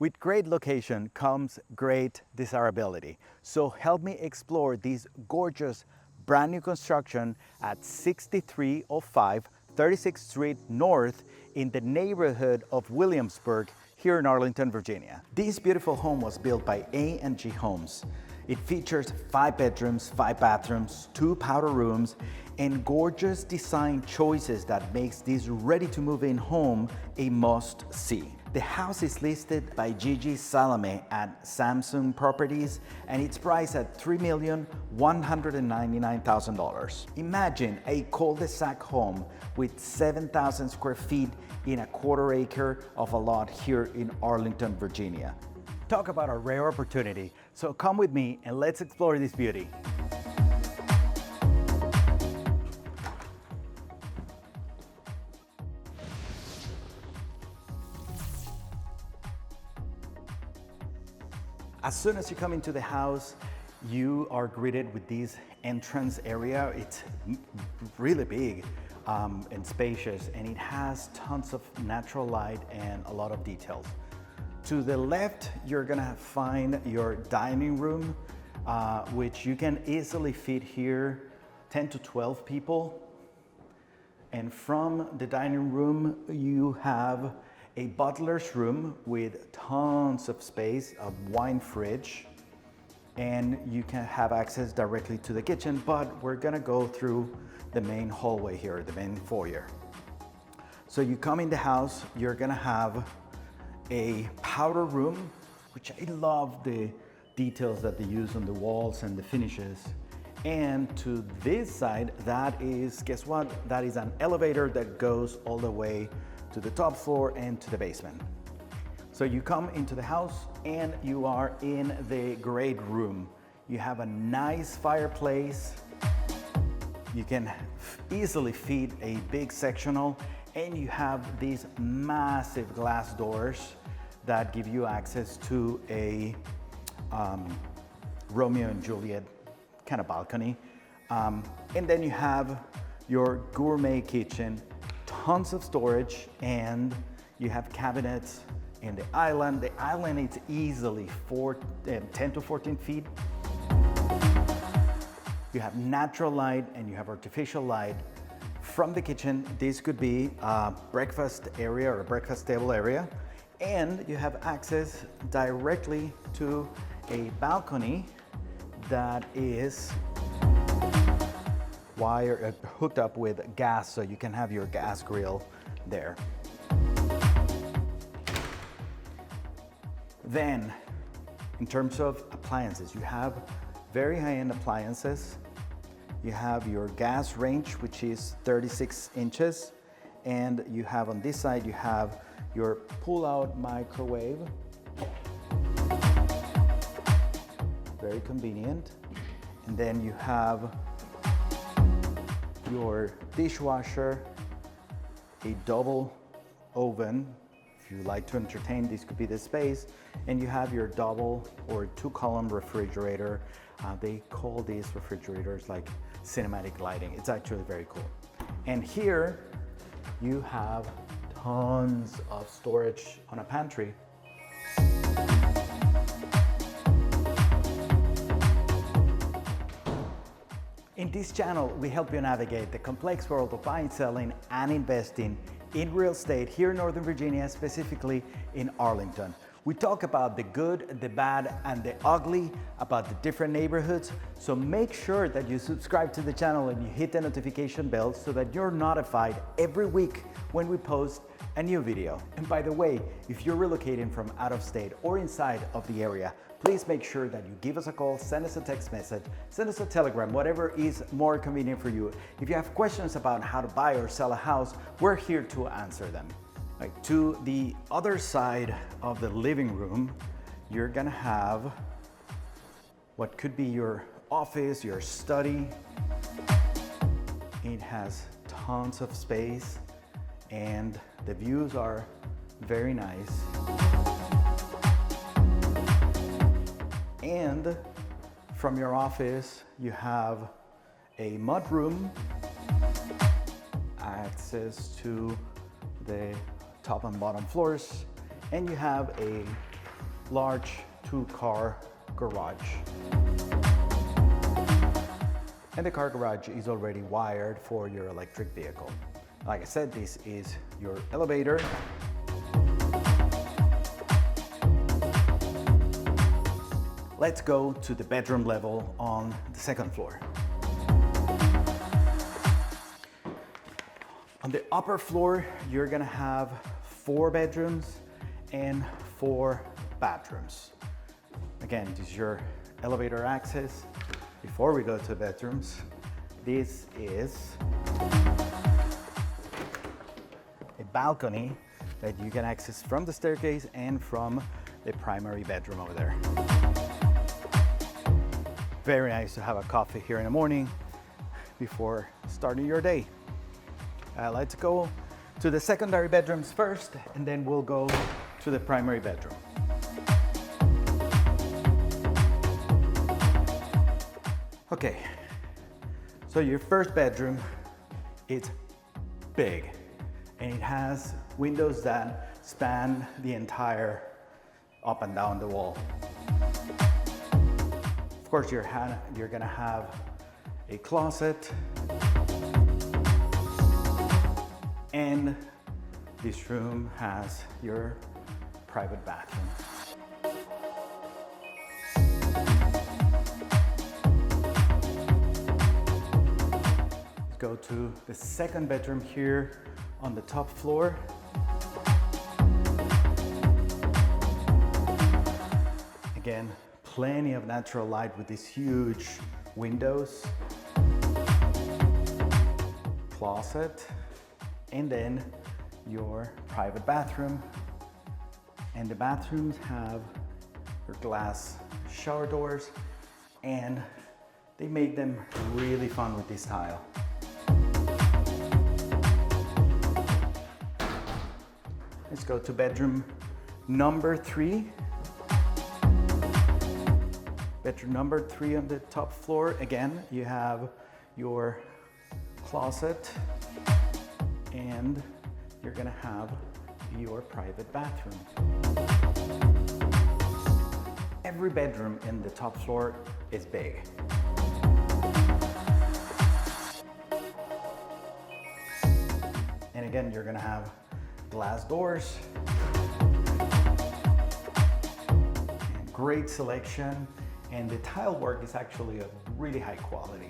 With great location comes great desirability. So help me explore this gorgeous brand new construction at 6305 36th Street North in the neighborhood of Williamsburg here in Arlington, Virginia. This beautiful home was built by A&G Homes. It features 5 bedrooms, 5 bathrooms, 2 powder rooms, and gorgeous design choices that makes this ready-to-move-in home a must-see. The house is listed by Gigi Salameh at Samson Properties, and it's priced at $3,199,000. Imagine a cul-de-sac home with 7,000 square feet in a quarter acre of a lot here in Arlington, Virginia. Talk about a rare opportunity. So come with me and let's explore this beauty. As soon as you come into the house, you are greeted with this entrance area. It's really big and spacious, and it has tons of natural light and a lot of details. To the left, you're gonna find your dining room, which you can easily fit here 10 to 12 people. And from the dining room, you have a butler's room with tons of space, a wine fridge, and you can have access directly to the kitchen, but we're gonna go through the main hallway here, the main foyer. So you come in the house, you're gonna have a powder room, which I love the details that they use on the walls and the finishes. And to this side, that is, guess what? That is an elevator that goes all the way to the top floor and to the basement. So you come into the house and you are in the great room. You have a nice fireplace. You can easily fit a big sectional, and you have these massive glass doors that give you access to a Romeo and Juliet kind of balcony. And then you have your gourmet kitchen, tons of storage, and you have cabinets in the island. The island is easily 10 to 14 feet. You have natural light and you have artificial light. From the kitchen, this could be a breakfast area or a breakfast table area, and you have access directly to a balcony that is hooked up with gas, so you can have your gas grill there. Then, in terms of appliances, you have very high-end appliances. You have your gas range, which is 36 inches, and you have on this side, you have your pull-out microwave. Very convenient. And then you have your dishwasher, a double oven. If you like to entertain, this could be the space. And you have your double or 2-column refrigerator. They call these refrigerators like cinematic lighting. It's actually very cool. And here you have tons of storage on a pantry. In this channel, we help you navigate the complex world of buying, selling, and investing in real estate here in Northern Virginia, specifically in Arlington. We talk about the good, the bad, and the ugly, about the different neighborhoods. So make sure that you subscribe to the channel and you hit the notification bell so that you're notified every week when we post a new video. And by the way, if you're relocating from out of state or inside of the area, please make sure that you give us a call, send us a text message, send us a telegram, whatever is more convenient for you. If you have questions about how to buy or sell a house, we're here to answer them. Right, to the other side of the living room, you're gonna have what could be your office, your study. It has tons of space and the views are very nice. And from your office, you have a mudroom, access to the top and bottom floors, and you have a large 2-car garage. And the car garage is already wired for your electric vehicle. Like I said, this is your elevator. Let's go to the bedroom level on the second floor. On the upper floor, you're gonna have 4 bedrooms and 4 bathrooms. Again, this is your elevator access. Before we go to the bedrooms, this is a balcony that you can access from the staircase and from the primary bedroom over there. Very nice to have a coffee here in the morning before starting your day. Let's go to the secondary bedrooms first, and then we'll go to the primary bedroom. Okay, so your first bedroom, it's big, and it has windows that span the entire up and down the wall. Of course, you're gonna have a closet, and this room has your private bathroom. Let's go to the second bedroom here on the top floor. Again, plenty of natural light with these huge windows, closet, and then your private bathroom. And the bathrooms have your glass shower doors, and they made them really fun with this tile. Let's go to bedroom number 3. Bedroom number 3 on the top floor. Again, you have your closet, and you're gonna have your private bathroom. Every bedroom in the top floor is big. And again, you're gonna have glass doors. And great selection, and the tile work is actually of really high quality.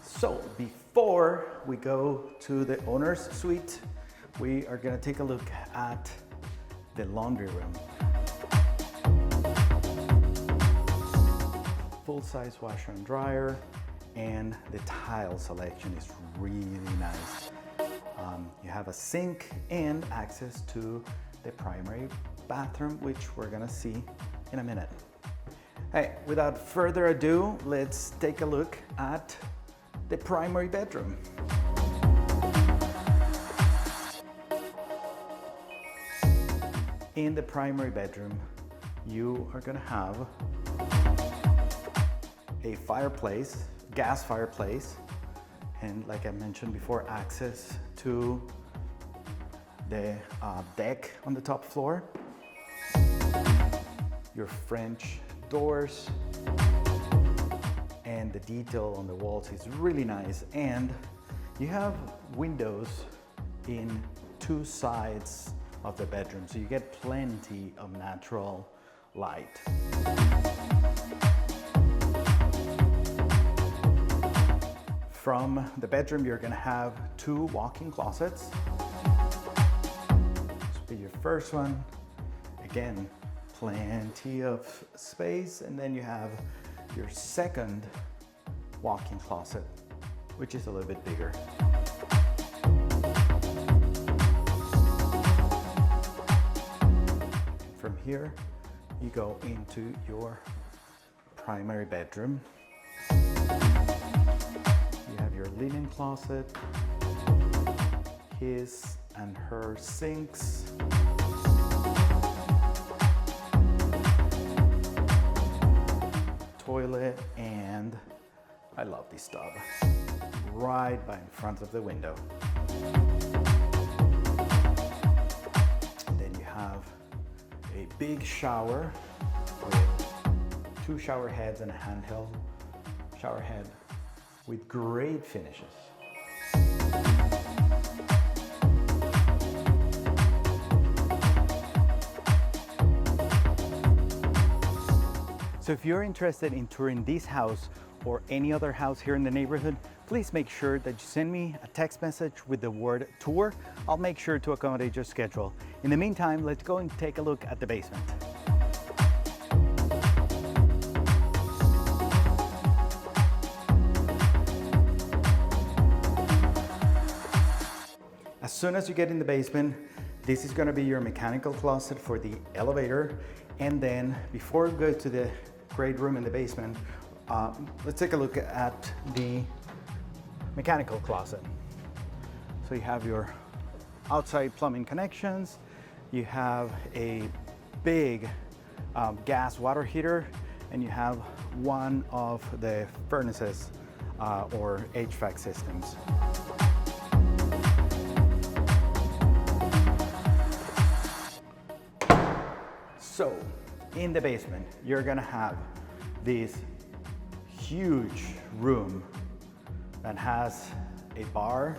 So before we go to the owner's suite, we are gonna take a look at the laundry room. Full-size washer and dryer, and the tile selection is really nice. You have a sink and access to the primary bathroom, which we're gonna see in a minute. Hey, without further ado, let's take a look at the primary bedroom. In the primary bedroom, you are gonna have a fireplace, gas fireplace, and like I mentioned before, access to the deck on the top floor, your French doors, and the detail on the walls is really nice. And you have windows in 2 sides of the bedroom, so you get plenty of natural light. From the bedroom, you're gonna have 2 walk-in closets. This will be your first one. Again, plenty of space. And then you have your second walk-in closet, which is a little bit bigger. From here, you go into your primary bedroom. You have your linen closet, his and her sinks, toilet, and I love this tub right by in front of the window. Then you have a big shower with 2 shower heads and a handheld shower head with great finishes. So if you're interested in touring this house or any other house here in the neighborhood, please make sure that you send me a text message with the word tour. I'll make sure to accommodate your schedule. In the meantime, let's go and take a look at the basement. As soon as you get in the basement, this is going to be your mechanical closet for the elevator. And then before we go to the great room in the basement, let's take a look at the mechanical closet. So you have your outside plumbing connections, you have a big gas water heater, and you have one of the furnaces or HVAC systems. So in the basement, you're gonna have this huge room that has a bar,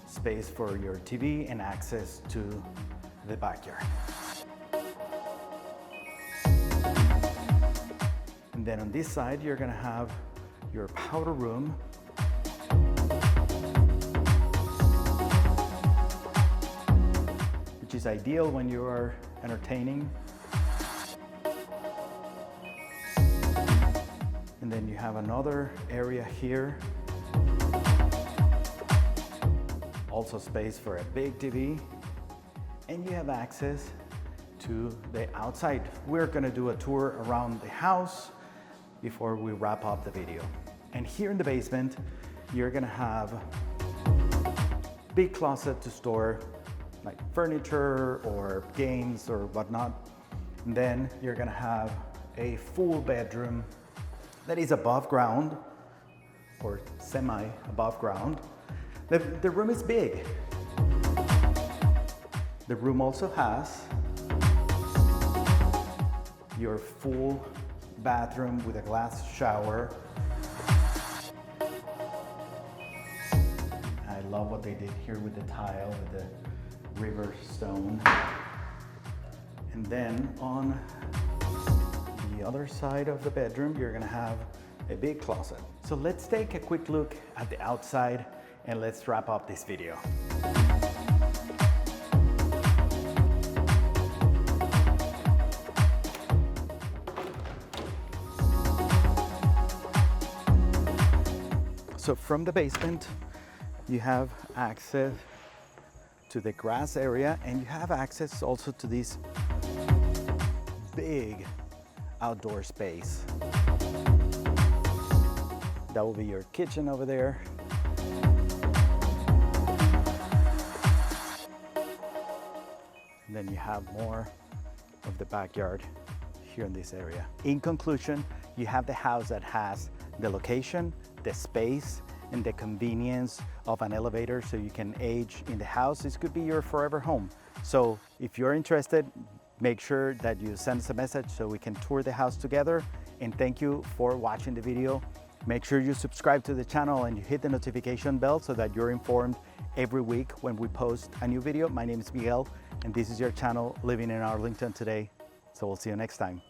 space for your TV, and access to the backyard. And then on this side, you're gonna have your powder room, which is ideal when you are entertaining. And then you have another area here. Also space for a big TV. And you have access to the outside. We're gonna do a tour around the house before we wrap up the video. And here in the basement, you're gonna have big closet to store like furniture or games or whatnot. And then you're gonna have a full bedroom that is above ground or semi above ground. The room is big. The room also has your full bathroom with a glass shower. I love what they did here with the tile, with the river stone. And then on the other side of the bedroom, you're gonna have a big closet. So let's take a quick look at the outside and let's wrap up this video. So from the basement, you have access to the grass area, and you have access also to this big outdoor space. That will be your kitchen over there. And then you have more of the backyard here in this area. In conclusion, you have the house that has the location, the space, and the convenience of an elevator so you can age in the house. This could be your forever home. So if you're interested, make sure that you send us a message so we can tour the house together. And thank you for watching the video. Make sure you subscribe to the channel and you hit the notification bell so that you're informed every week when we post a new video. My name is Miguel, and this is your channel, Living in Arlington Today. So we'll see you next time.